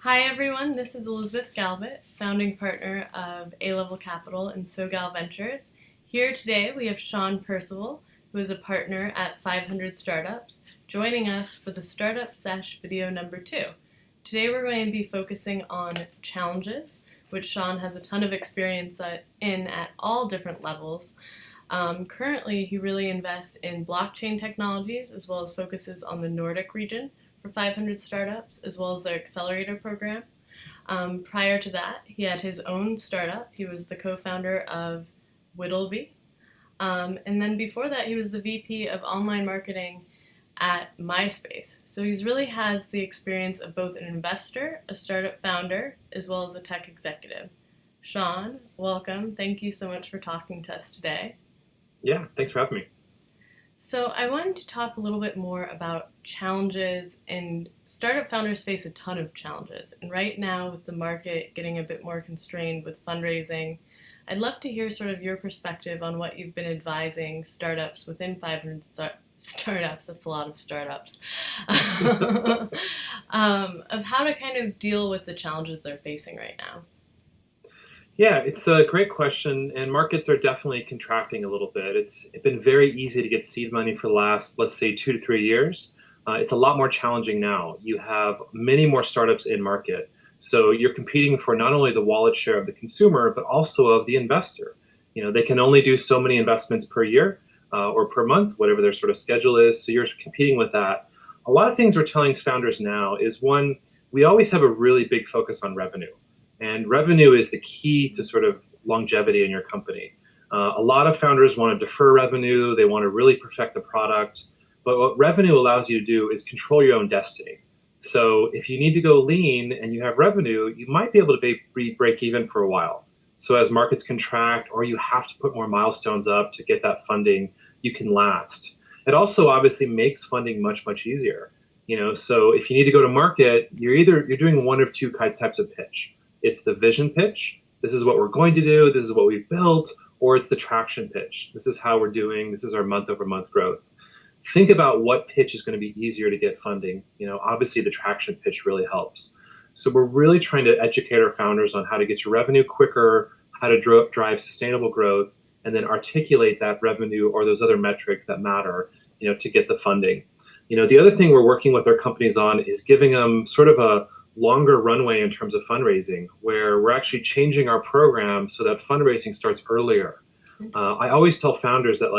Hi everyone, this is Elizabeth Galbut, founding partner of A-Level Capital and SoGal Ventures. Here today we have Sean Percival, who is a partner at 500 Startups, joining us for the Startup Sesh video number 2. Today we're going to be focusing on challenges, which Sean has a ton of experience in at all different levels. Currently he really invests in blockchain technologies as well as focuses on the Nordic region for 500 startups, as well as their accelerator program. Prior to that, he had his own startup. He was the co-founder of Whittleby. And then before that, he was the VP of online marketing at MySpace. So he really has the experience of both an investor, a startup founder, as well as a tech executive. Sean, welcome. Thank you so much for talking to us today. Yeah, thanks for having me. So I wanted to talk a little bit more about challenges, and startup founders face a ton of challenges. And right now, with the market getting a bit more constrained with fundraising, I'd love to hear sort of your perspective on what you've been advising startups within 500 startups, that's a lot of startups, of how to kind of deal with the challenges they're facing right now. Yeah, it's a great question, and markets are definitely contracting a little bit. It's been very easy to get seed money for the last, let's say, 2 to 3 years. It's a lot more challenging now. You have many more startups in market. So you're competing for not only the wallet share of the consumer, but also of the investor. You know, they can only do so many investments per year or per month, whatever their sort of schedule is. So you're competing with that. A lot of things we're telling founders now is, one, we always have a really big focus on revenue. And revenue is the key to sort of longevity in your company. A lot of founders want to defer revenue. They want to really perfect the product. But what revenue allows you to do is control your own destiny. So if you need to go lean and you have revenue, you might be able to break even for a while. So as markets contract or you have to put more milestones up to get that funding, you can last. It also obviously makes funding much, much easier. So if you need to go to market, you're doing one of two types of pitch. It's the vision pitch. This is what we're going to do. This is what we've built. Or it's the traction pitch. This is how we're doing. This is our month-over-month growth. Think about what pitch is going to be easier to get funding. Obviously the traction pitch really helps. So we're really trying to educate our founders on how to get your revenue quicker, how to drive sustainable growth, and then articulate that revenue or those other metrics that matter, to get the funding. The other thing we're working with our companies on is giving them sort of a longer runway in terms of fundraising, where we're actually changing our program so that fundraising starts earlier. I always tell founders that,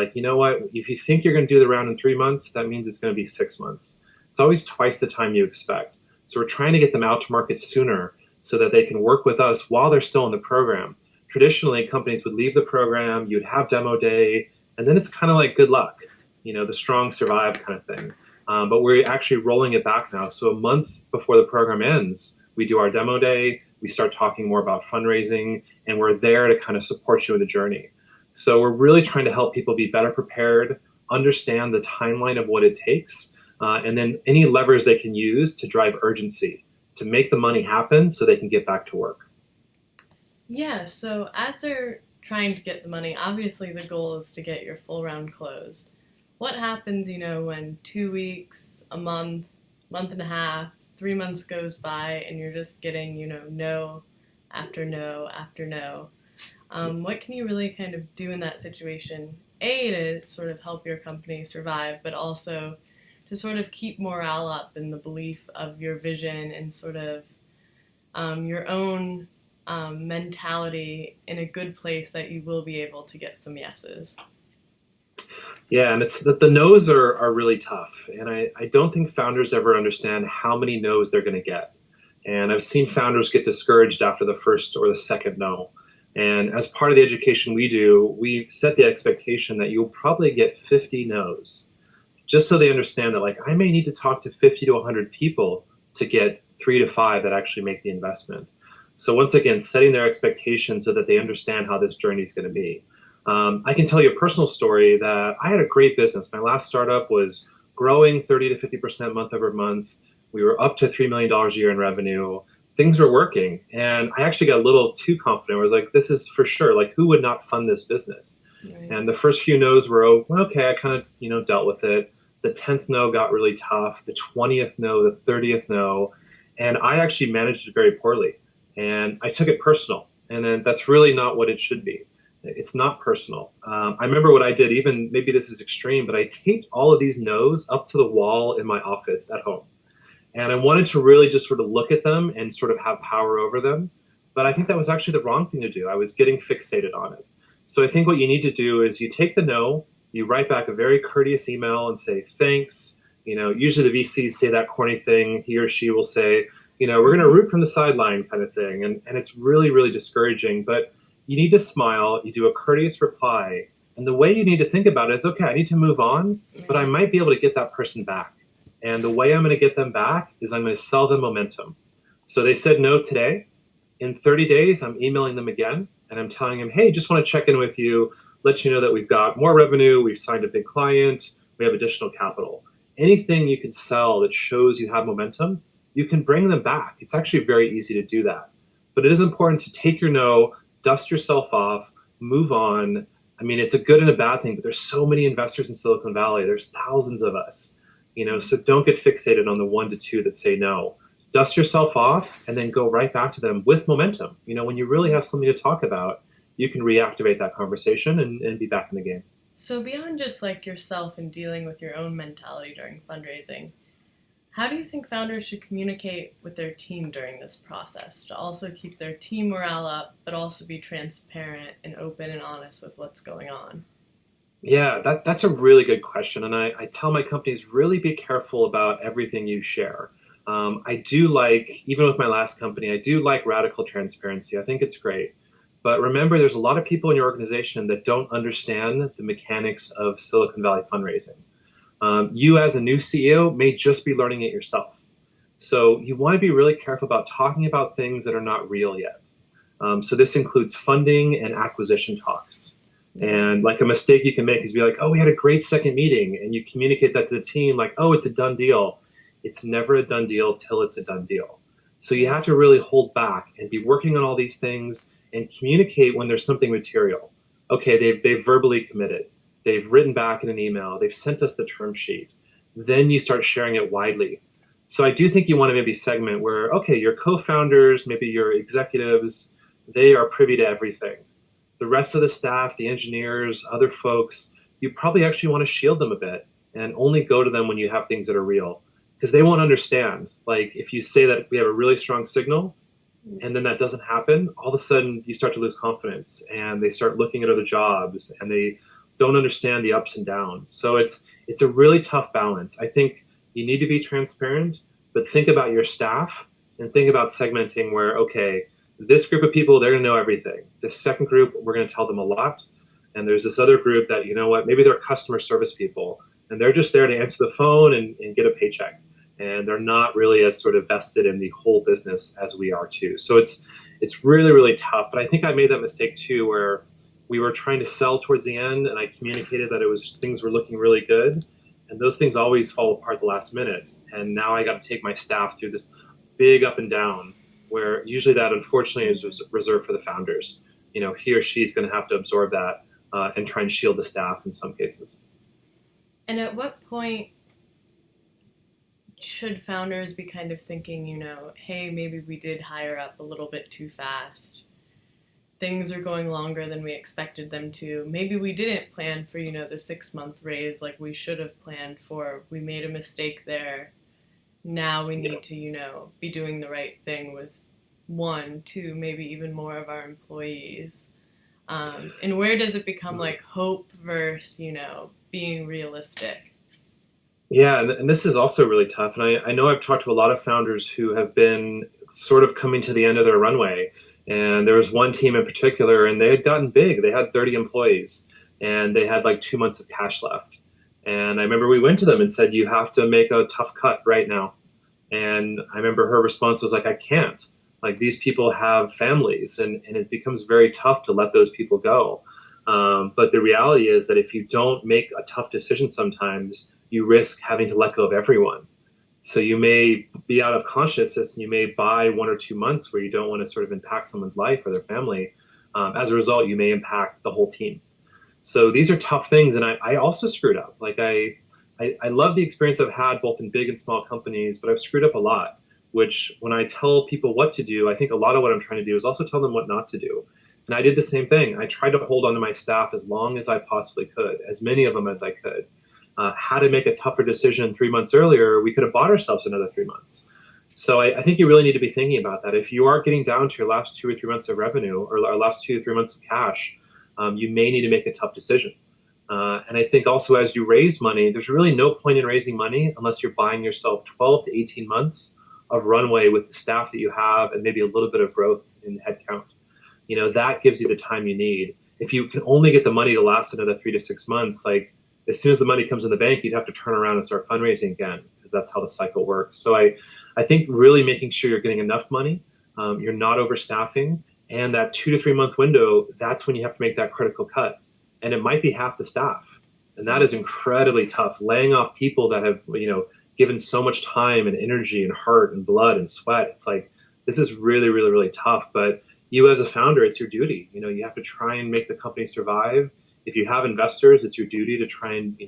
if you think you're going to do the round in 3 months, that means it's going to be 6 months. It's always twice the time you expect. So we're trying to get them out to market sooner so that they can work with us while they're still in the program. Traditionally, companies would leave the program, you'd have demo day, and then it's kind of like good luck, the strong survive kind of thing. But we're actually rolling it back now. So a month before the program ends, we do our demo day, we start talking more about fundraising, and we're there to kind of support you in the journey. So we're really trying to help people be better prepared, understand the timeline of what it takes, and then any levers they can use to drive urgency, to make the money happen so they can get back to work. Yeah, so as they're trying to get the money, obviously the goal is to get your full round closed. What happens, when 2 weeks, a month, month and a half, 3 months goes by and you're just getting, no after no after no? What can you really kind of do in that situation? A, to sort of help your company survive, but also to sort of keep morale up in the belief of your vision and sort of your own mentality in a good place that you will be able to get some yeses. Yeah, and it's that the no's are really tough. And I don't think founders ever understand how many no's they're going to get. And I've seen founders get discouraged after the first or the second no. And as part of the education we do, we set the expectation that you'll probably get 50 no's, just so they understand that, I may need to talk to 50 to 100 people to get 3 to 5 that actually make the investment. So once again, setting their expectations so that they understand how this journey is going to be. I can tell you a personal story that I had a great business. My last startup was growing 30 to 50% month over month. We were up to $3 million a year in revenue. Things were working. And I actually got a little too confident. I was like, this is for sure. Who would not fund this business? Right. And the first few no's were, okay, I kind of, dealt with it. The 10th no got really tough. The 20th no, the 30th no. And I actually managed it very poorly. And I took it personal. And then that's really not what it should be. It's not personal. I remember what I did, even maybe this is extreme, but I taped all of these no's up to the wall in my office at home. And I wanted to really just sort of look at them and sort of have power over them. But I think that was actually the wrong thing to do. I was getting fixated on it. So I think what you need to do is you take the no, you write back a very courteous email and say, thanks. Usually the VCs say that corny thing. He or she will say, we're going to root from the sideline kind of thing. And it's really, really discouraging. But you need to smile. You do a courteous reply. And the way you need to think about it is, okay, I need to move on, but I might be able to get that person back. And the way I'm going to get them back is I'm going to sell them momentum. So they said no today. In 30 days, I'm emailing them again. And I'm telling them, hey, just want to check in with you, let you know that we've got more revenue. We've signed a big client. We have additional capital. Anything you can sell that shows you have momentum, you can bring them back. It's actually very easy to do that. But it is important to take your no, dust yourself off, move on. I mean, it's a good and a bad thing, but there's so many investors in Silicon Valley. There's thousands of us, so don't get fixated on the 1 to 2 that say no. Dust yourself off and then go right back to them with momentum. When you really have something to talk about, you can reactivate that conversation and be back in the game. So beyond just like yourself and dealing with your own mentality during fundraising, how do you think founders should communicate with their team during this process to also keep their team morale up, but also be transparent and open and honest with what's going on? Yeah, that's a really good question. And I tell my companies, really be careful about everything you share. I do like, even with my last company, I do like radical transparency. I think it's great. But remember, there's a lot of people in your organization that don't understand the mechanics of Silicon Valley fundraising. You as a new CEO may just be learning it yourself. So you want to be really careful about talking about things that are not real yet. So this includes funding and acquisition talks. And like a mistake you can make is be like, oh, we had a great second meeting. And you communicate that to the team like, oh, it's a done deal. It's never a done deal till it's a done deal. So you have to really hold back and be working on all these things and communicate when there's something material. Okay, they've verbally committed. They've written back in an email. They've sent us the term sheet. Then you start sharing it widely. So I do think you want to maybe segment where, okay, your co-founders, maybe your executives, they are privy to everything. The rest of the staff, the engineers, other folks, you probably actually want to shield them a bit and only go to them when you have things that are real. Because they won't understand. Like if you say that we have a really strong signal and then that doesn't happen, all of a sudden you start to lose confidence and they start looking at other jobs and they don't understand the ups and downs. So it's a really tough balance. I think you need to be transparent, but think about your staff and think about segmenting where, okay, this group of people, they're going to know everything. This second group, we're going to tell them a lot. And there's this other group that, maybe they're customer service people and they're just there to answer the phone and get a paycheck. And they're not really as sort of vested in the whole business as we are too. So it's really, really tough. But I think I made that mistake too, where we were trying to sell towards the end and I communicated that things were looking really good. And those things always fall apart at the last minute. And now I got to take my staff through this big up and down where usually that unfortunately is reserved for the founders. He or she's going to have to absorb that and try and shield the staff in some cases. And at what point should founders be kind of thinking, hey, maybe we did hire up a little bit too fast. Things are going longer than we expected them to. Maybe we didn't plan for, the 6-month raise like we should have planned for. We made a mistake there. Now we need to, be doing the right thing with 1, 2, maybe even more of our employees. And where does it become like hope versus, being realistic? Yeah, and this is also really tough. And I know I've talked to a lot of founders who have been sort of coming to the end of their runway. And there was one team in particular, and they had gotten big. They had 30 employees, and they had like 2 months of cash left. And I remember we went to them and said, you have to make a tough cut right now. And I remember her response was like, I can't. Like these people have families, and it becomes very tough to let those people go. But the reality is that if you don't make a tough decision sometimes, you risk having to let go of everyone. So you may be out of consciousness and you may buy 1 or 2 months where you don't want to sort of impact someone's life or their family. As a result, you may impact the whole team. So these are tough things. And I also screwed up. Like I love the experience I've had both in big and small companies, but I've screwed up a lot. which when I tell people what to do, I think a lot of what I'm trying to do is also tell them what not to do. And I did the same thing. I tried to hold on to my staff as long as I possibly could, as many of them as I could. Had to make a tougher decision 3 months earlier, we could have bought ourselves another 3 months. So I think you really need to be thinking about that. If you are getting down to your last 2 or 3 months of revenue or last 2 or 3 months of cash, you may need to make a tough decision. And I think also as you raise money, there's really no point in raising money unless you're buying yourself 12 to 18 months of runway with the staff that you have and maybe a little bit of growth in headcount. That gives you the time you need. If you can only get the money to last another 3 to 6 months, like as soon as the money comes in the bank, you'd have to turn around and start fundraising again because that's how the cycle works. So I think really making sure you're getting enough money, you're not overstaffing, and that 2 to 3 month window, that's when you have to make that critical cut. And it might be half the staff. And that is incredibly tough. Laying off people that have, given so much time and energy and heart and blood and sweat. It's like, this is really, really, really tough. But you as a founder, it's your duty. You have to try and make the company survive. If you have investors, it's your duty to try and,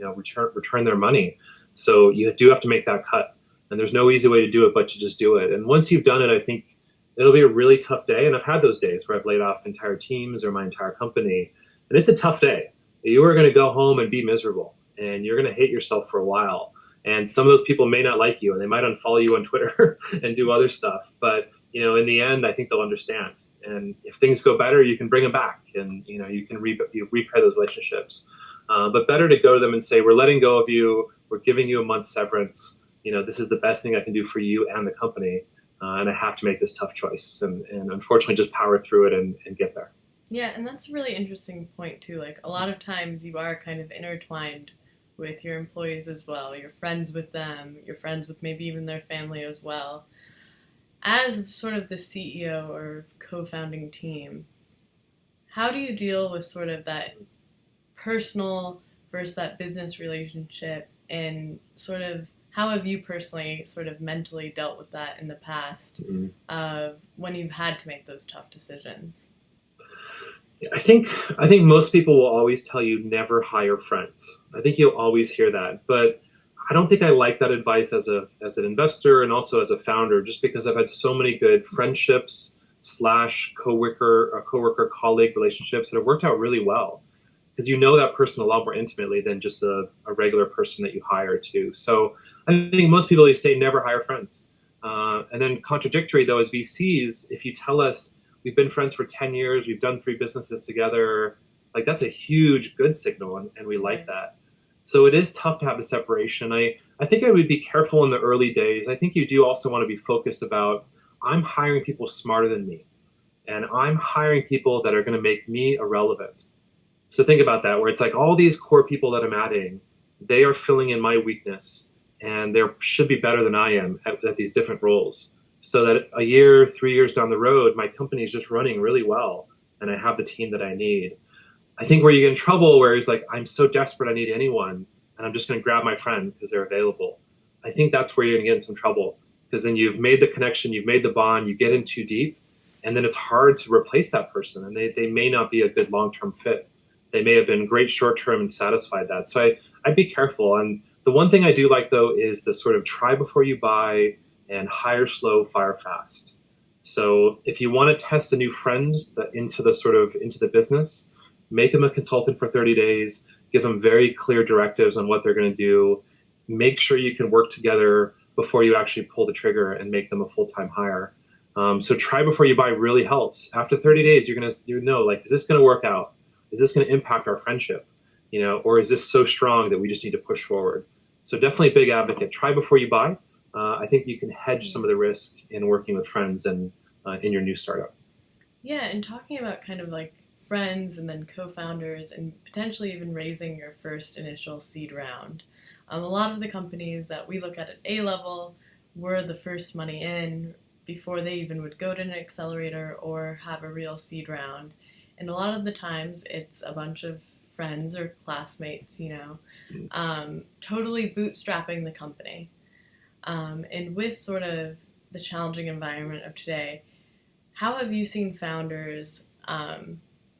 return their money. So you do have to make that cut. And there's no easy way to do it but to just do it. And once you've done it, I think it'll be a really tough day. And I've had those days where I've laid off entire teams or my entire company. And it's a tough day. You are going to go home and be miserable. And you're going to hate yourself for a while. And some of those people may not like you and they might unfollow you on Twitter and do other stuff. But, in the end, I think they'll understand. And if things go better, you can bring them back and, you can repair those relationships. But better to go to them and say, we're letting go of you. We're giving you a month's severance. This is the best thing I can do for you and the company. And I have to make this tough choice and unfortunately just power through it and get there. Yeah, and that's a really interesting point too. Like a lot of times you are kind of intertwined with your employees as well. You're friends with them. You're friends with maybe even their family as well. As sort of the CEO or co-founding team, how do you deal with sort of that personal versus that business relationship, and sort of how have you personally sort of mentally dealt with that in the past when you've had to make those tough decisions? I think most people will always tell you never hire friends. I think you'll always hear that, but I don't think I like that advice as an investor and also as a founder, just because I've had so many good friendships / coworker colleague relationships that have worked out really well, because that person a lot more intimately than just a regular person that you hire too. So I think most people say never hire friends. And then contradictory though, as VCs, if you tell us we've been friends for 10 years, we've done 3 businesses together, like that's a huge good signal and we like that. So it is tough to have the separation. I think I would be careful in the early days. I think you do also want to be focused about, I'm hiring people smarter than me, and I'm hiring people that are going to make me irrelevant. So think about that, where it's like all these core people that I'm adding, they are filling in my weakness, and they should be better than I am at these different roles. So that a year, 3 years down the road, my company is just running really well, and I have the team that I need. I think where you get in trouble, where it's like, I'm so desperate, I need anyone, and I'm just going to grab my friend because they're available. I think that's where you're going to get in some trouble, because then you've made the connection, you've made the bond, you get in too deep, and then it's hard to replace that person, and they may not be a good long-term fit. They may have been great short-term and satisfied that. So I'd be careful. And the one thing I do like, though, is the sort of try before you buy and hire slow, fire fast. So if you want to test a new friend into the business, make them a consultant for 30 days, give them very clear directives on what they're going to do, make sure you can work together before you actually pull the trigger and make them a full-time hire. So try before you buy really helps. After 30 days, you're going to like, is this going to work out? Is this going to impact our friendship? Or is this so strong that we just need to push forward? So definitely a big advocate. Try before you buy. I think you can hedge some of the risk in working with friends and in your new startup. Yeah, and talking about kind of like friends and then co-founders and potentially even raising your first initial seed round. A lot of the companies that we look at A-level were the first money in before they even would go to an accelerator or have a real seed round. And a lot of the times it's a bunch of friends or classmates, totally bootstrapping the company. And with sort of the challenging environment of today, how have you seen founders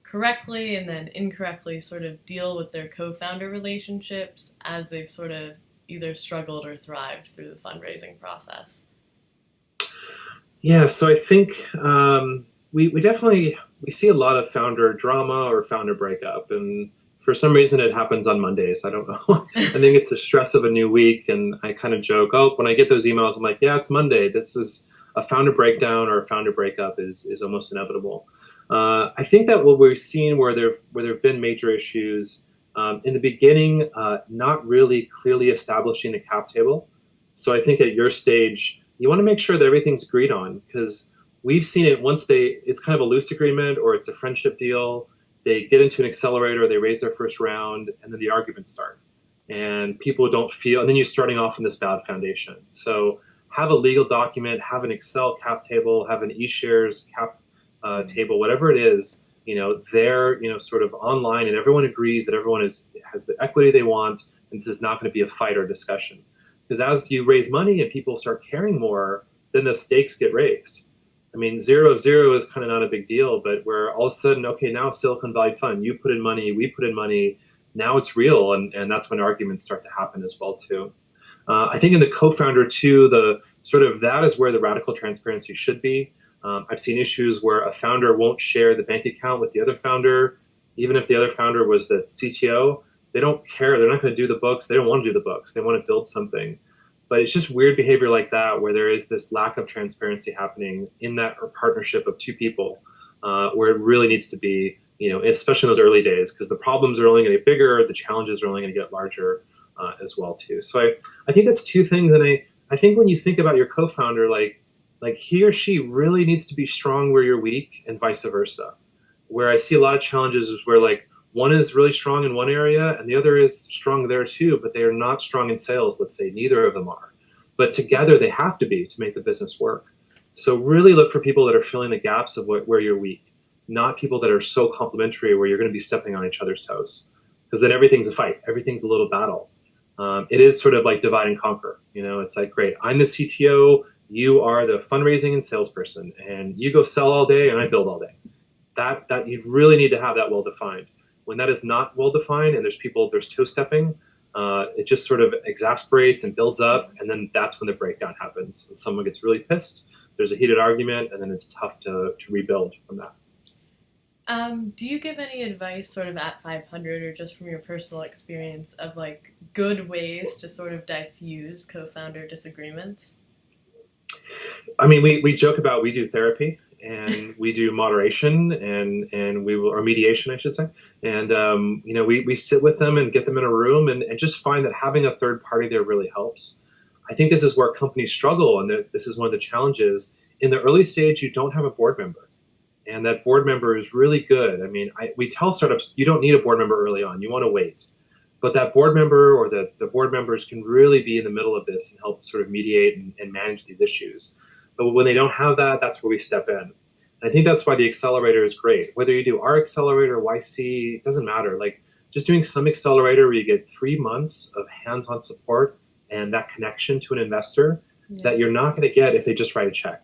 correctly and then incorrectly sort of deal with their co-founder relationships as they've sort of either struggled or thrived through the fundraising process? Yeah, so I think we definitely we see a lot of founder drama or founder breakup, and for some reason it happens on Mondays. I don't know. I think it's the stress of a new week, and I kind of joke, oh, when I get those emails, I'm like, yeah, it's Monday. This is a founder breakdown or a founder breakup is almost inevitable. I think that what we've seen where there've been major issues in the beginning, not really clearly establishing the cap table. So I think at your stage, you want to make sure that everything's agreed on because we've seen it once it's kind of a loose agreement or it's a friendship deal. They get into an accelerator, they raise their first round, and then the arguments start. And people don't feel, and then you're starting off on this bad foundation. So have a legal document, have an Excel cap table, have an eShares cap table, whatever it is. They're sort of online, and everyone agrees that everyone has the equity they want, and this is not going to be a fight or discussion. Because as you raise money and people start caring more, then the stakes get raised. I mean, zero of zero is kind of not a big deal, but where all of a sudden, okay, now Silicon Valley Fund, you put in money, we put in money, now it's real, and that's when arguments start to happen as well too. I think in the co-founder too, the sort of that is where the radical transparency should be. I've seen issues where a founder won't share the bank account with the other founder, even if the other founder was the CTO. They don't care. They're not going to do the books. They don't want to do the books. They want to build something. But it's just weird behavior like that where there is this lack of transparency happening in that partnership of two people, where it really needs to be, especially in those early days, because the problems are only going to get bigger, the challenges are only going to get larger as well too. So I think that's two things, and I think when you think about your co-founder, like he or she really needs to be strong where you're weak, and vice versa. Where I see a lot of challenges is where like one is really strong in one area and the other is strong there too, but they are not strong in sales, let's say. Neither of them are. But together they have to be to make the business work. So really look for people that are filling the gaps of where you're weak, not people that are so complementary where you're going to be stepping on each other's toes. Because then everything's a fight, everything's a little battle. It is sort of like divide and conquer. It's like, great, I'm the CTO, you are the fundraising and salesperson, and you go sell all day and I build all day. That you really need to have that well defined. When that is not well defined and there's toe stepping, it just sort of exasperates and builds up, and then that's when the breakdown happens. And someone gets really pissed, there's a heated argument, and then it's tough to rebuild from that. Do you give any advice sort of at 500 or just from your personal experience of like good ways to sort of diffuse co-founder disagreements? I mean, we joke about we do therapy and we do moderation and or mediation, I should say. And, we sit with them and get them in a room and just find that having a third party there really helps. I think this is where companies struggle, and this is one of the challenges. In the early stage, you don't have a board member. And that board member is really good. I mean, we tell startups, you don't need a board member early on. You want to wait. But that board member or the board members can really be in the middle of this and help sort of mediate and manage these issues. But when they don't have that, that's where we step in. And I think that's why the accelerator is great. Whether you do our accelerator, YC, it doesn't matter. Like just doing some accelerator where you get 3 months of hands-on support and that connection to an investor that you're not going to get if they just write a check.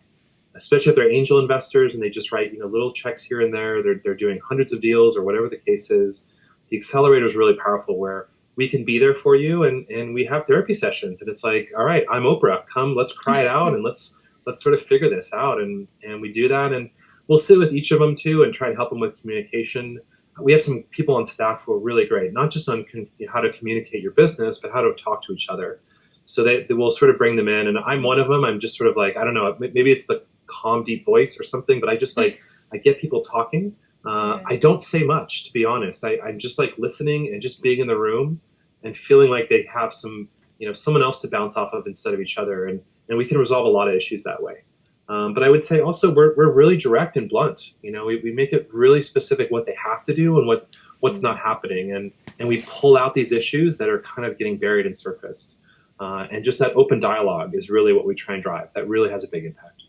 Especially if they're angel investors and they just write little checks here and there. They're doing hundreds of deals or whatever the case is. The accelerator is really powerful where we can be there for you and we have therapy sessions, and it's like, all right, I'm Oprah, come, let's cry it out and let's sort of figure this out. And we do that, and we'll sit with each of them too and try to help them with communication. We have some people on staff who are really great, not just on how to communicate your business, but how to talk to each other. So they will sort of bring them in, and I'm one of them. I'm just sort of like, I don't know, maybe it's the calm, deep voice or something, but I just like, I get people talking. I don't say much, to be honest. I'm just like listening and just being in the room and feeling like they have some, someone else to bounce off of instead of each other. And we can resolve a lot of issues that way. But I would say also we're really direct and blunt. We make it really specific what they have to do and what's not happening. And we pull out these issues that are kind of getting buried and surfaced. And just that open dialogue is really what we try and drive. That really has a big impact.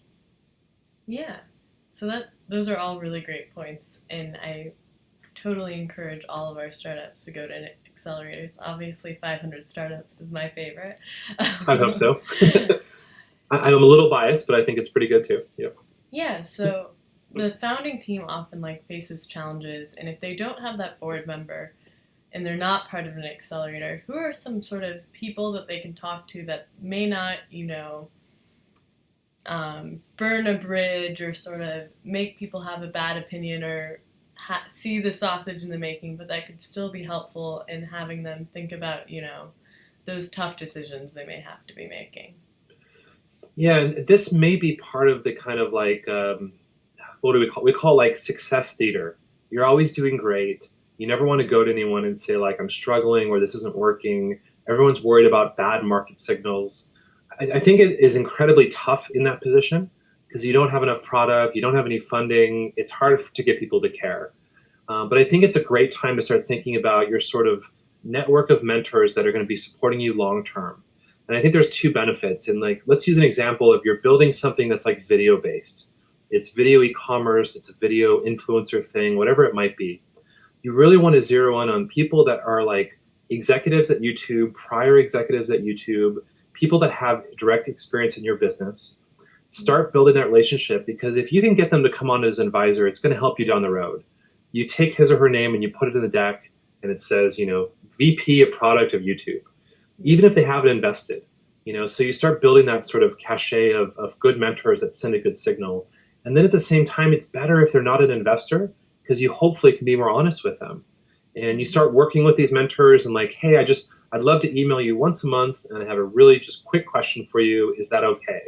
Yeah. So those are all really great points, and I totally encourage all of our startups to go to accelerators. Obviously, 500 startups is my favorite. I hope so. I'm a little biased, but I think it's pretty good too. Yep. Yeah. So the founding team often faces challenges, and if they don't have that board member and they're not part of an accelerator, who are some sort of people that they can talk to that may not, burn a bridge or sort of make people have a bad opinion or see the sausage in the making, but that could still be helpful in having them think about, those tough decisions they may have to be making. Yeah, and this may be part of the kind of like, what do we call? We call like success theater. You're always doing great. You never want to go to anyone and say like, I'm struggling or this isn't working. Everyone's worried about bad market signals. I think it is incredibly tough in that position because you don't have enough product, you don't have any funding. It's hard to get people to care. But I think it's a great time to start thinking about your sort of network of mentors that are going to be supporting you long term. And I think there's two benefits. And like, let's use an example of you're building something that's like video based. It's video e-commerce, it's a video influencer thing, whatever it might be. You really want to zero in on people that are like executives at YouTube, prior executives at YouTube, people that have direct experience in your business. Start building that relationship because if you can get them to come on as an advisor, it's going to help you down the road. You take his or her name and you put it in the deck and it says, VP of product of YouTube, even if they haven't invested, so you start building that sort of cachet of good mentors that send a good signal. And then at the same time, it's better if they're not an investor because you hopefully can be more honest with them. And you start working with these mentors and like, hey, I'd love to email you once a month and I have a really just quick question for you. Is that okay?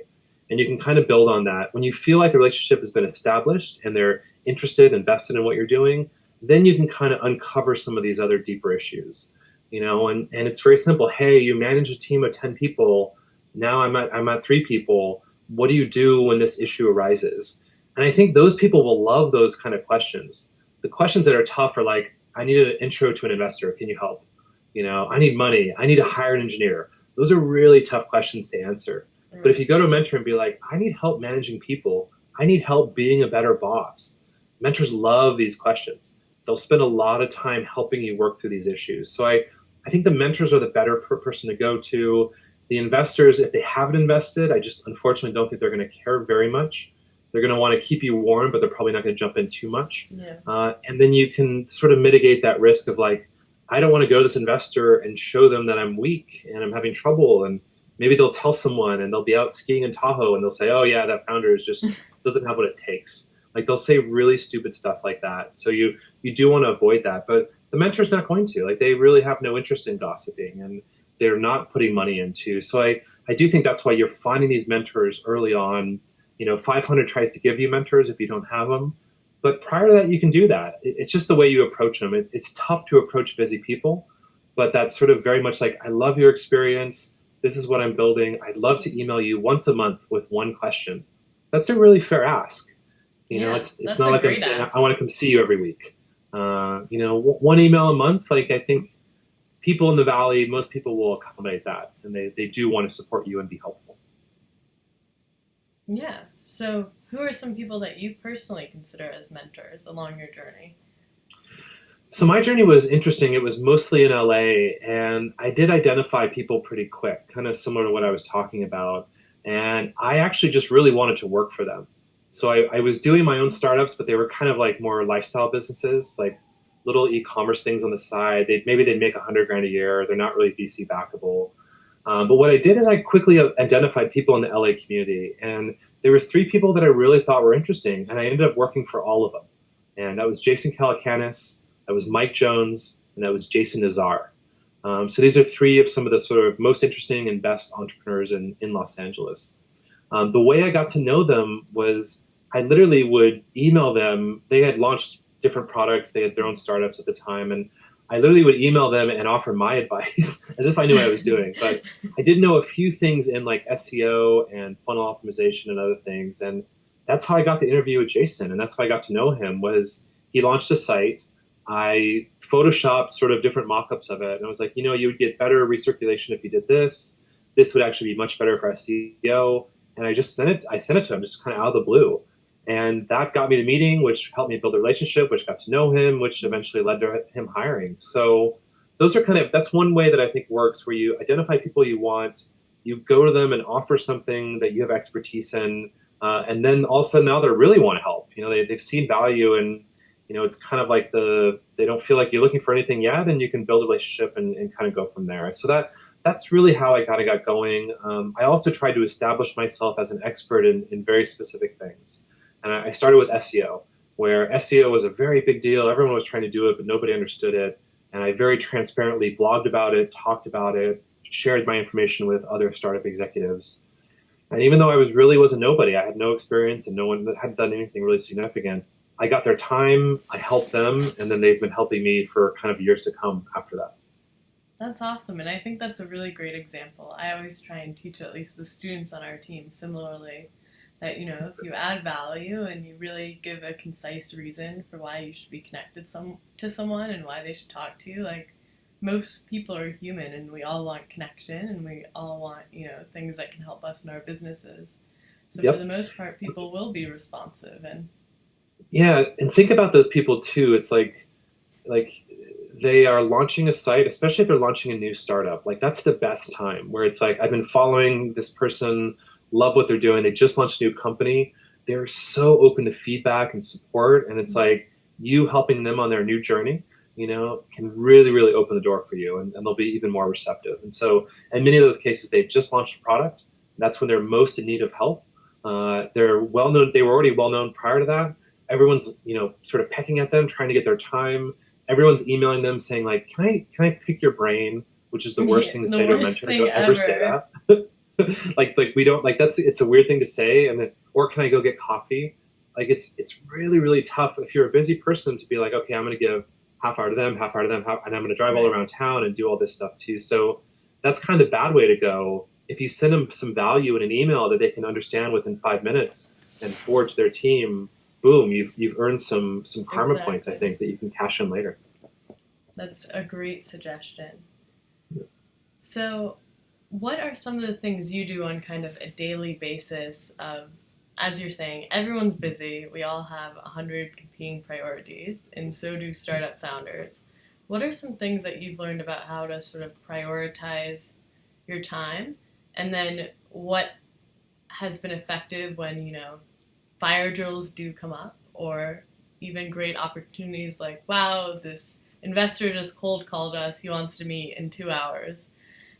And you can kind of build on that. When you feel like the relationship has been established and they're interested, invested in what you're doing, then you can kind of uncover some of these other deeper issues, and it's very simple. Hey, you manage a team of 10 people. Now I'm at 3 people. What do you do when this issue arises? And I think those people will love those kind of questions. The questions that are tough are like, I need an intro to an investor. Can you help? I need money. I need to hire an engineer. Those are really tough questions to answer. But if you go to a mentor and be like, I need help managing people. I need help being a better boss. Mentors love these questions. They'll spend a lot of time helping you work through these issues. So I think the mentors are the better person to go to. The investors, if they haven't invested, I just unfortunately don't think they're going to care very much. They're going to want to keep you warm, but they're probably not going to jump in too much. Yeah. And then you can sort of mitigate that risk of like, I don't want to go to this investor and show them that I'm weak and I'm having trouble. And maybe they'll tell someone and they'll be out skiing in Tahoe and they'll say, oh yeah, that founder just doesn't have what it takes. Like they'll say really stupid stuff like that. So you do want to avoid that, but the mentor's not going to. Like they really have no interest in gossiping and they're not putting money into. So I do think that's why you're finding these mentors early on. 500 tries to give you mentors if you don't have them. But prior to that, you can do that. It's just the way you approach them. It's tough to approach busy people, but that's sort of very much like, I love your experience. This is what I'm building. I'd love to email you once a month with one question. That's a really fair ask. It's not like I'm saying, I want to come see you every week. One email a month, like I think people in the Valley, most people will accommodate that. And they do want to support you and be helpful. Yeah. So who are some people that you personally consider as mentors along your journey? So my journey was interesting. It was mostly in LA, and I did identify people pretty quick, kind of similar to what I was talking about. And I actually just really wanted to work for them. So I was doing my own startups, but they were kind of like more lifestyle businesses, like little e-commerce things on the side. Maybe they'd make $100,000 a year. They're not really VC backable. But what I did is I quickly identified people in the LA community, and there was 3 people that I really thought were interesting, and I ended up working for all of them. And that was Jason Calacanis, that was Mike Jones, and that was Jason Nazar. So these are 3 of some of the sort of most interesting and best entrepreneurs in Los Angeles. The way I got to know them was I literally would email them. They had launched different products. They had their own startups at the time, and I literally would email them and offer my advice as if I knew what I was doing. But I did know a few things in like SEO and funnel optimization and other things. And that's how I got the interview with Jason. And that's how I got to know him. Was he launched a site. I photoshopped sort of different mock-ups of it. And I was like, you would get better recirculation if you did this. This would actually be much better for SEO. And I sent it to him just kind of out of the blue. And that got me the meeting, which helped me build a relationship, which got to know him, which eventually led to him hiring. So those are that's one way that I think works, where you identify people you want, you go to them and offer something that you have expertise in, and then all of a sudden now they really want to help. They've seen value, and It's kind of like they don't feel like you're looking for anything yet, and you can build a relationship and kind of go from there. So that's really how I kind of got going. I also tried to establish myself as an expert in very specific things. And I started with SEO, where SEO was a very big deal. Everyone was trying to do it, but nobody understood it. And I very transparently blogged about it, talked about it, shared my information with other startup executives. And even though I was a nobody, I had no experience and no one had done anything really significant, I got their time, I helped them, and then they've been helping me for kind of years to come after that. That's awesome. And I think that's a really great example. I always try and teach at least the students on our team similarly that, if you add value and you really give a concise reason for why you should be connected to someone and why they should talk to you, like most people are human and we all want connection and we all want, things that can help us in our businesses. So Yep. for the most part, people will be responsive and Yeah, and think about those people too. It's like they are launching a site, especially if they're launching a new startup. Like that's the best time where it's like I've been following this person, love what they're doing. They just launched a new company. They're so open to feedback and support, and it's like you helping them on their new journey, can really, really open the door for you, and they'll be even more receptive. And so, in many of those cases, they've just launched a product. That's when they're most in need of help. They're well known. They were already well known prior to that. Everyone's, sort of pecking at them, trying to get their time. Everyone's emailing them saying like, can I pick your brain? Which is the worst thing to say to a mentor. Don't ever say that. like we don't like it's a weird thing to say. And then, or can I go get coffee? Like it's really, really tough if you're a busy person to be like, okay, I'm going to give half hour to them, half hour to them, and I'm going to drive all around town and do all this stuff too. So that's kind of the bad way to go. If you send them some value in an email that they can understand within 5 minutes and forward to their team, boom, you've earned some karma points, I think, that you can cash in later. That's a great suggestion. Yeah. So what are some of the things you do on kind of a daily basis of, as you're saying, everyone's busy, we all have 100 competing priorities, and so do startup founders. What are some things that you've learned about how to sort of prioritize your time? And then what has been effective when, fire drills do come up, or even great opportunities like, wow, this investor just cold called us, he wants to meet in 2 hours.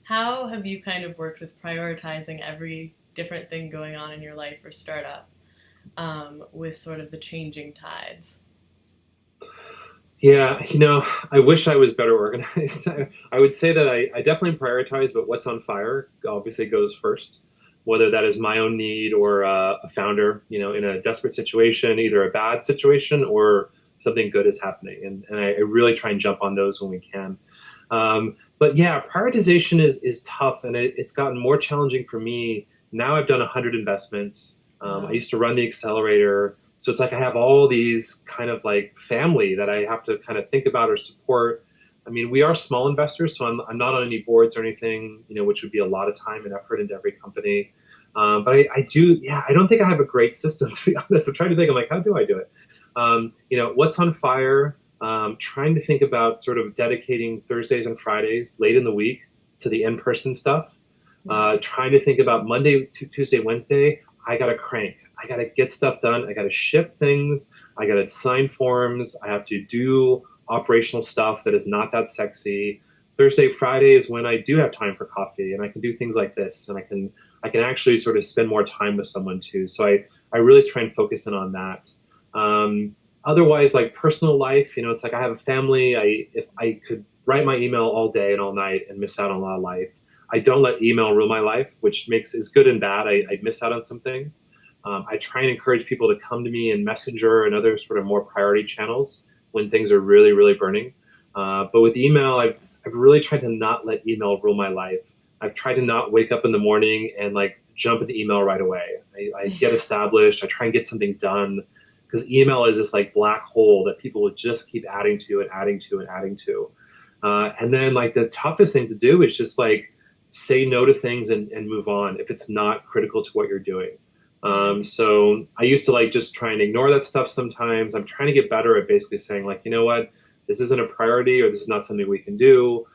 How have you kind of worked with prioritizing every different thing going on in your life or startup with sort of the changing tides? Yeah, I wish I was better organized. I would say that I definitely prioritize, but what's on fire obviously goes first, whether that is my own need or a founder, in a desperate situation, either a bad situation or something good is happening. And I really try and jump on those when we can. But yeah, prioritization is tough, and it's gotten more challenging for me. Now I've done 100 investments. I used to run the accelerator. So it's like I have all these kind of like family that I have to kind of think about or support. I mean, we are small investors, so I'm not on any boards or anything, which would be a lot of time and effort into every company. But I do, yeah, I don't think I have a great system, to be honest. I'm trying to think, I'm like, how do I do it? What's on fire? Trying to think about sort of dedicating Thursdays and Fridays late in the week to the in-person stuff. Trying to think about Monday, Tuesday, Wednesday. I got to crank. I got to get stuff done. I got to ship things. I got to sign forms. I have to do operational stuff that is not that sexy. Thursday, Friday is when I do have time for coffee, and I can do things like this, and I can actually sort of spend more time with someone too. So I really try and focus in on that. Otherwise, like personal life, it's like I have a family. If I could write my email all day and all night and miss out on a lot of life, I don't let email rule my life, which is good and bad. I miss out on some things. I try and encourage people to come to me in Messenger and other sort of more priority channels when things are really, really burning. But with email, I've really tried to not let email rule my life. I've tried to not wake up in the morning and like jump into email right away. I get established. I try and get something done, because email is this like black hole that people would just keep adding to and adding to and adding to. And then like the toughest thing to do is just like say no to things and move on if it's not critical to what you're doing. So I used to like just try and ignore that stuff sometimes. I'm trying to get better at basically saying like, you know what, this isn't a priority, or this is not something we can do.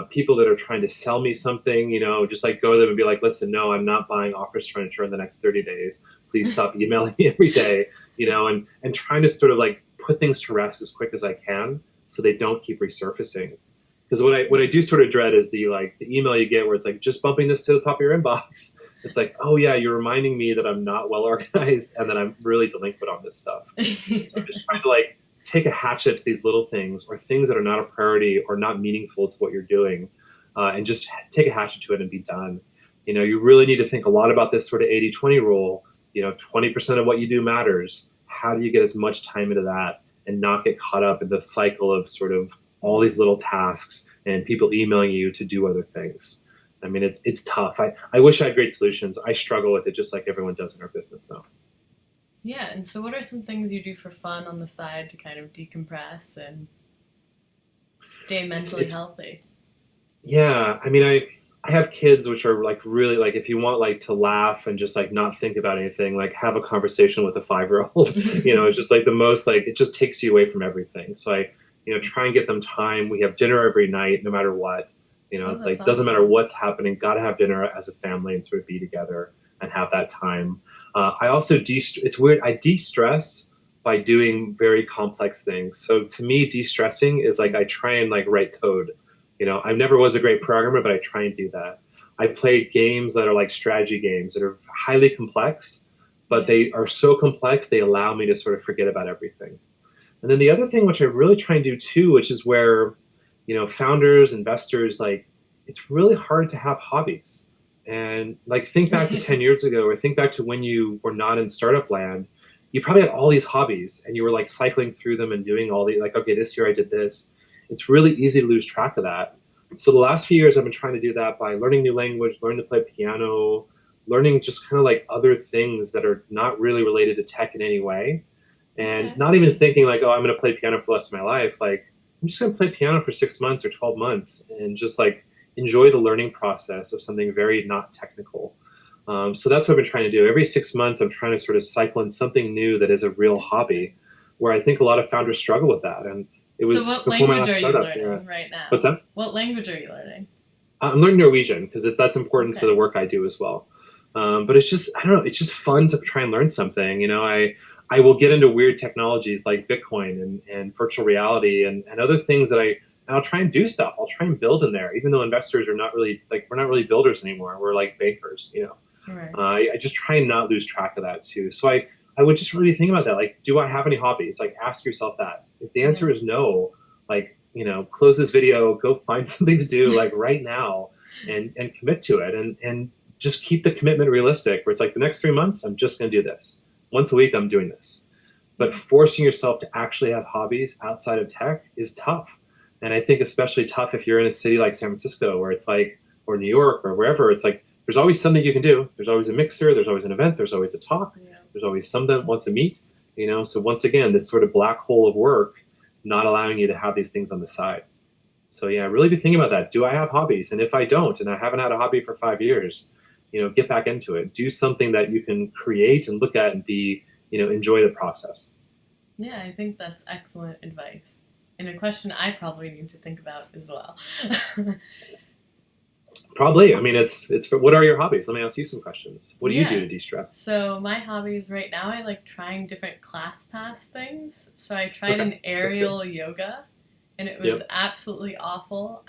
People that are trying to sell me something, just like go to them and be like, listen, no, I'm not buying office furniture in the next 30 days. Please stop emailing me every day, and trying to sort of like put things to rest as quick as I can so they don't keep resurfacing. Because what I do sort of dread is the email you get where it's like, just bumping this to the top of your inbox. It's like, oh yeah, you're reminding me that I'm not well organized and that I'm really delinquent on this stuff. So I'm just trying to take a hatchet to these little things or things that are not a priority or not meaningful to what you're doing, and just take a hatchet to it and be done. You really need to think a lot about this sort of 80-20 rule. 20% of what you do matters. How do you get as much time into that and not get caught up in the cycle of sort of all these little tasks and people emailing you to do other things? I mean, it's tough. I wish I had great solutions. I struggle with it just like everyone does in our business though. Yeah, and so what are some things you do for fun on the side to kind of decompress and stay mentally healthy? Yeah, I mean, I have kids which are really if you want to laugh and just not think about anything, have a conversation with a 5-year-old. It's just the most it just takes you away from everything. So I try and get them time. We have dinner every night, no matter what. It's awesome. Doesn't matter what's happening, got to have dinner as a family and sort of be together and have that time. I also it's weird. I de-stress by doing very complex things. So to me, de-stressing is I try and write code. I never was a great programmer, but I try and do that. I play games that are strategy games that are highly complex, but they are so complex, they allow me to sort of forget about everything. And then the other thing, which I really try and do too, which is where, founders, investors, it's really hard to have hobbies. And think back to 10 years ago, or think back to when you were not in startup land, you probably had all these hobbies and you were cycling through them and doing all the, okay, this year I did this. It's really easy to lose track of that. So the last few years I've been trying to do that by learning new language, learning to play piano, learning just kind of other things that are not really related to tech in any way. And not even thinking oh, I'm going to play piano for the rest of my life. I'm just going to play piano for 6 months or 12 months and just enjoy the learning process of something very not technical. So that's what I've been trying to do. Every 6 months, I'm trying to sort of cycle in something new that is a real hobby, where I think a lot of founders struggle with that. And it was so what before my language last are you startup. learning right now? What's that? What language are you learning? I'm learning Norwegian because that's important to the work I do as well. But it's just, I don't know, it's just fun to try and learn something. I will get into weird technologies like Bitcoin and virtual reality and other things that I'll try and do stuff. I'll try and build in there, even though investors are not really, we're not really builders anymore. We're bankers, Right. I just try and not lose track of that too. So I would just really think about that. Do I have any hobbies? Ask yourself that. If the answer is no, close this video, go find something to do right now and commit to it and just keep the commitment realistic where it's the next 3 months, I'm just going to do this. Once a week, I'm doing this. But forcing yourself to actually have hobbies outside of tech is tough. And I think especially tough if you're in a city like San Francisco where it's or New York or wherever, it's there's always something you can do. There's always a mixer, there's always an event, there's always a talk, there's always someone that wants to meet, So once again, this sort of black hole of work, not allowing you to have these things on the side. So yeah, really be thinking about that. Do I have hobbies? And if I don't, and I haven't had a hobby for 5 years, get back into it. Do something that you can create and look at and be, enjoy the process. Yeah, I think that's excellent advice. And a question I probably need to think about as well. Probably. I mean, it's what are your hobbies? Let me ask you some questions. What do you do to de-stress? So my hobbies right now, I like trying different ClassPass things. So I tried an aerial yoga, and it was absolutely awful.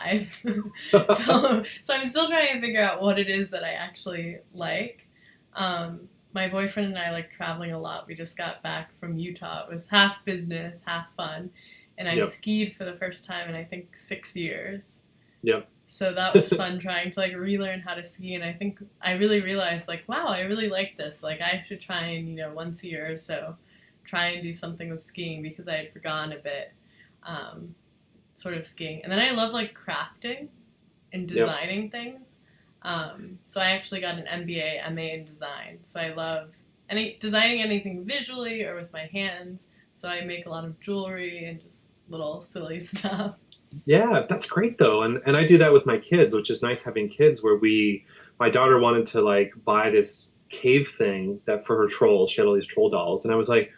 So I'm still trying to figure out what it is that I actually like. My boyfriend and I like traveling a lot. We just got back from Utah. It was half business, half fun. And I skied for the first time in, I think, 6 years. Yep. So that was fun trying to relearn how to ski. And I think I really realized wow, I really like this. I should try and, once a year or so, try and do something with skiing because I had forgotten a bit, sort of skiing. And then I love crafting and designing things. So I actually got an MBA, MA in design. So I love designing anything visually or with my hands. So I make a lot of jewelry and just little silly stuff. Yeah, that's great though. And I do that with my kids, which is nice having kids where my daughter wanted to buy this cave thing that for her trolls, she had all these troll dolls. And I was like,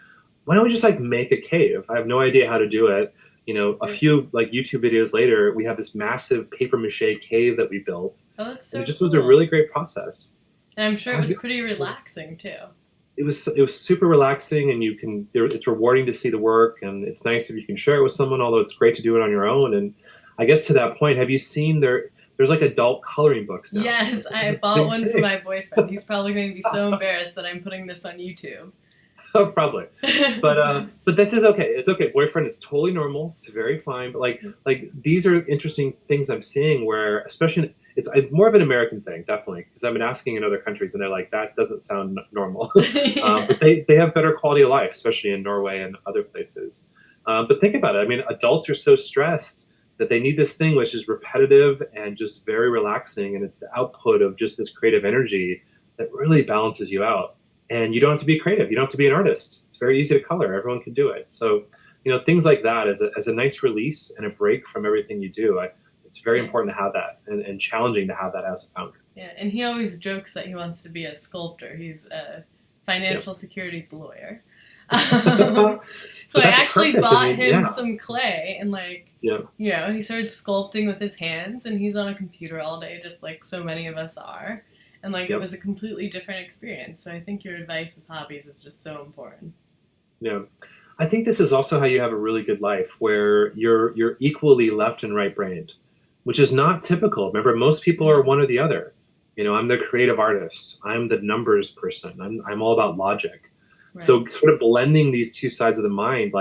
why don't we just make a cave? I have no idea how to do it. A few YouTube videos later, we have this massive paper mache cave that we built. Oh, that's so and it just cool. was a really great process. And I'm sure it was pretty relaxing too. it was super relaxing, and it's rewarding to see the work, and it's nice if you can share it with someone, although it's great to do it on your own. And I guess to that point, have you seen there's like adult coloring books now? Yes, I bought one for my boyfriend. He's probably going to be so embarrassed that I'm putting this on YouTube. Oh, probably. But this is okay. It's okay. Boyfriend is totally normal. It's very fine. But like these are interesting things I'm seeing where, especially, it's more of an American thing, definitely, because I've been asking in other countries and they're like, that doesn't sound normal. Yeah. But they have better quality of life, especially in Norway and other places. But think about it. I mean, adults are so stressed that they need this thing which is repetitive and just very relaxing, and it's the output of just this creative energy that really balances you out. And you don't have to be creative. You don't have to be an artist. It's very easy to color. Everyone can do it. So, things like that as a nice release and a break from everything you do. It's very important to have that, and challenging to have that as a founder. Yeah, and he always jokes that he wants to be a sculptor. He's a financial securities lawyer. So I actually bought him some clay, and he started sculpting with his hands, and he's on a computer all day, just like so many of us are. And it was a completely different experience. So I think your advice with hobbies is just so important. Yeah. I think this is also how you have a really good life, where you're equally left and right brained, which is not typical. Remember, most people are one or the other. I'm the creative artist. I'm the numbers person. I'm all about logic. Right. So sort of blending these two sides of the mind,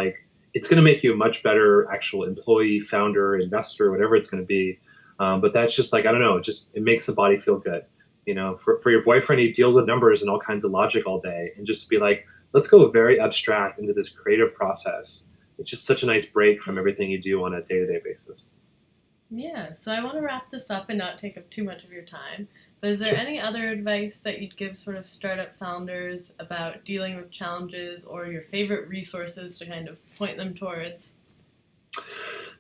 it's going to make you a much better actual employee, founder, investor, whatever it's going to be. But that's just I don't know, it makes the body feel good. For your boyfriend, he deals with numbers and all kinds of logic all day, and just to be like, let's go very abstract into this creative process. It's just such a nice break from everything you do on a day-to-day basis. Yeah, so I want to wrap this up and not take up too much of your time. But is there any other advice that you'd give sort of startup founders about dealing with challenges, or your favorite resources to kind of point them towards?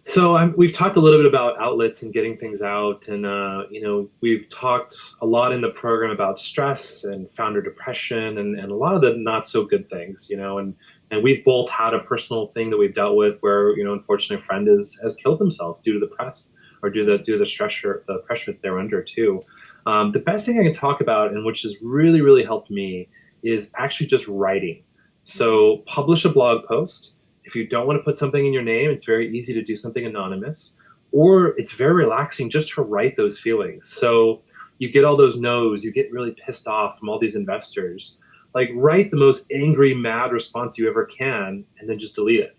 So we've talked a little bit about outlets and getting things out, and we've talked a lot in the program about stress and founder depression and a lot of the not so good things, and we've both had a personal thing that we've dealt with where unfortunately a friend has killed himself due to the press, or due to the pressure that they're under too. The best thing I can talk about, and which has really, really helped me, is actually just writing. So publish a blog post. If you don't want to put something in your name, it's very easy to do something anonymous, or it's very relaxing just to write those feelings. So you get all those no's, you get really pissed off from all these investors. Write the most angry, mad response you ever can, and then just delete it.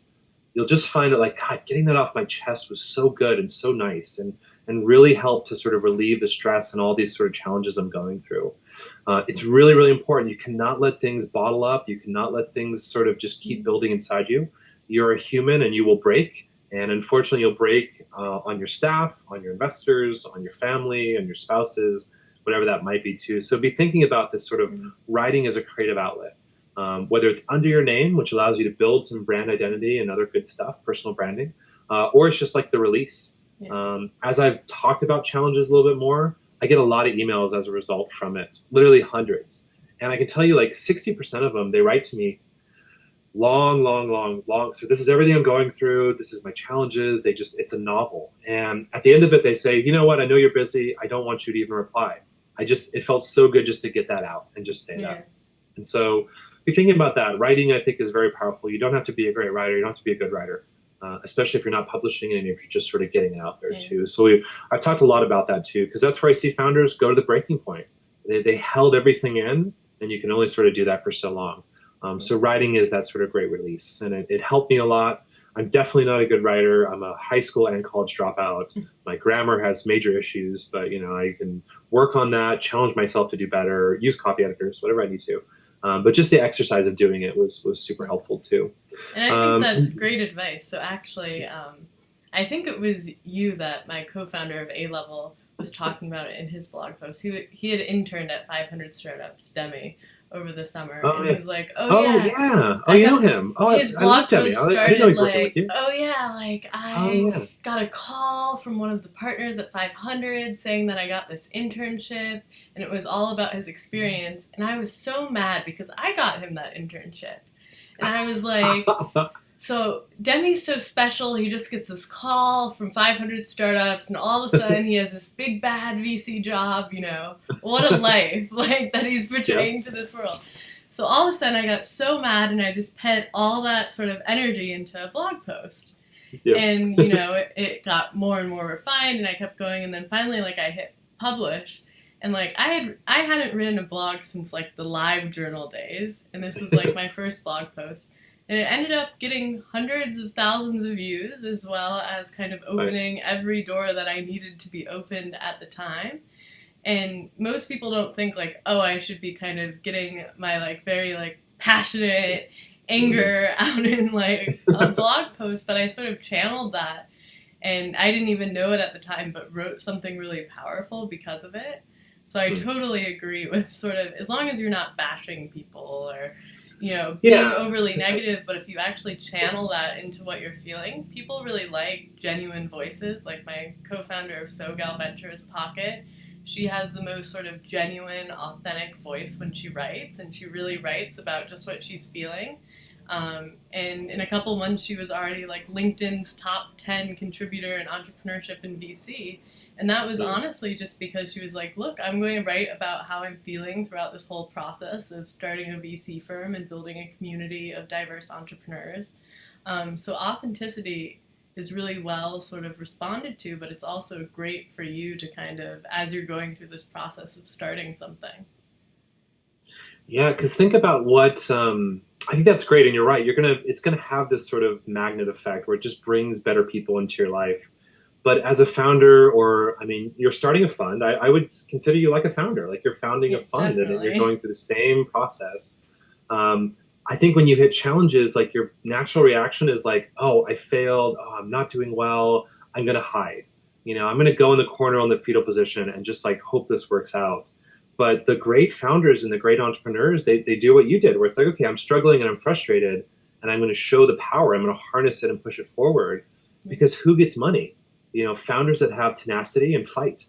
You'll just find that God, getting that off my chest was so good and so nice, and really helped to sort of relieve the stress and all these sort of challenges I'm going through. It's really, really important. You cannot let things bottle up. You cannot let things sort of just keep building inside you. You're a human, and you will break. And unfortunately, you'll break on your staff, on your investors, on your family, on your spouses, whatever that might be too. So be thinking about this sort of writing as a creative outlet, whether it's under your name, which allows you to build some brand identity and other good stuff, personal branding, or it's just like the release. Yeah. As I've talked about challenges a little bit more, I get a lot of emails as a result from it, literally hundreds. And I can tell you 60% of them, they write to me, long. So this is everything I'm going through. This is my challenges. It's a novel. And at the end of it, they say, you know what? I know you're busy. I don't want you to even reply. It felt so good just to get that out and just say that. And so be thinking about that. Writing, I think, is very powerful. You don't have to be a great writer. You don't have to be a good writer, especially if you're not publishing and if you're just sort of getting it out there too. So I've talked a lot about that too, because that's where I see founders go to the breaking point. They held everything in, and you can only sort of do that for so long. So writing is that sort of great release, and it helped me a lot. I'm definitely not a good writer. I'm a high school and college dropout. My grammar has major issues, but I can work on that, challenge myself to do better, use copy editors, whatever I need to. But just the exercise of doing it was super helpful too. And I think that's great advice. So actually, I think it was you that my co-founder of A-Level was talking about it in his blog post. He had interned at 500 Startups, Demi, over the summer, and he's like, you know him. His blog post started I didn't know he was working with you. I got a call from one of the partners at 500 saying that I got this internship, and it was all about his experience, and I was so mad because I got him that internship, and I was like, so Demi's so special, he just gets this call from 500 startups, and all of a sudden he has this big bad VC job, what a life, that he's portraying to this world. So all of a sudden I got so mad and I just put all that sort of energy into a blog post. Yep. And, it got more and more refined and I kept going. And then finally, like, I hit publish. And, like, I hadn't written a blog since, like, the live journal days. And this was, like, my first blog post. And it ended up getting hundreds of thousands of views, as well as kind of opening every door that I needed to be opened at the time. And most people don't think, like, oh, I should be kind of getting my, like, very, like, passionate anger out in, like, a blog post. But I sort of channeled that. And I didn't even know it at the time, but wrote something really powerful because of it. So I totally agree with sort of, as long as you're not bashing people or, being overly negative, but if you actually channel that into what you're feeling, people really like genuine voices. Like my co-founder of SoGal Ventures, Pocket, she has the most sort of genuine, authentic voice when she writes, and she really writes about just what she's feeling. And in a couple months, she was already like LinkedIn's top 10 contributor in entrepreneurship in VC. And that was honestly just because she was like, look, I'm going to write about how I'm feeling throughout this whole process of starting a VC firm and building a community of diverse entrepreneurs. So authenticity is really well sort of responded to, but it's also great for you to kind of, as you're going through this process of starting something. Yeah, because think about what, I think that's great. And you're right. It's going to have this sort of magnet effect where it just brings better people into your life. But as a founder, you're starting a fund, I would consider you like a founder, like you're founding a fund and you're going through the same process. I think when you hit challenges, like your natural reaction is like, oh, I failed. Oh, I'm not doing well. I'm going to hide. I'm going to go in the corner on the fetal position and just like hope this works out. But the great founders and the great entrepreneurs, they do what you did, where it's like, okay, I'm struggling and I'm frustrated and I'm going to show the power. I'm going to harness it and push it forward, because who gets money? Founders that have tenacity and fight,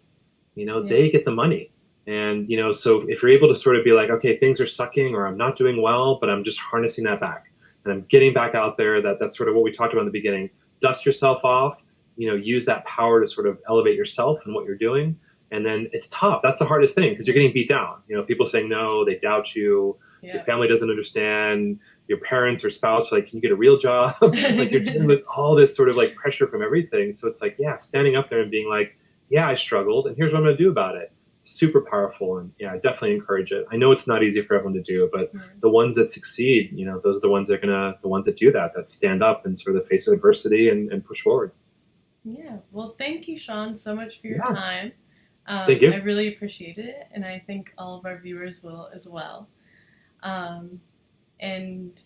they get the money. And, so if you're able to sort of be like, okay, things are sucking or I'm not doing well, but I'm just harnessing that back and I'm getting back out there, that's sort of what we talked about in the beginning. Dust yourself off, use that power to sort of elevate yourself and what you're doing. And then it's tough. That's the hardest thing, because you're getting beat down. People saying no, they doubt you. Your family doesn't understand. Your parents or spouse are like, can you get a real job? Like you're dealing with all this sort of like pressure from everything. So it's like, standing up there and being like, yeah, I struggled and here's what I'm going to do about it. Super powerful. And I definitely encourage it. I know it's not easy for everyone to do, but the ones that succeed, those are the ones the ones that do that stand up and sort of face adversity and push forward. Yeah. Well, thank you, Sean, so much for your time. Thank you. I really appreciate it. And I think all of our viewers will as well. And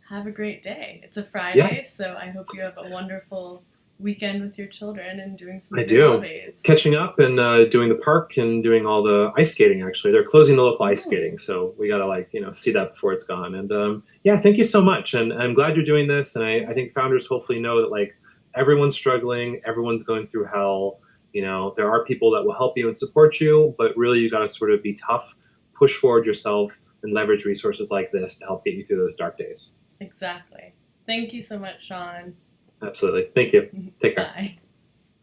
have a great day. It's a Friday, so I hope you have a wonderful weekend with your children and doing some hobbies. Catching up and doing the park and doing all the ice skating, actually. They're closing the local ice skating, so we got to see that before it's gone. And thank you so much. And I'm glad you're doing this. And I think founders hopefully know that like everyone's struggling, everyone's going through hell. There are people that will help you and support you, but really you got to sort of be tough, push forward yourself, and leverage resources like this to help get you through those dark days. Exactly. Thank you so much, Sean. Absolutely. Thank you. Take care. Bye.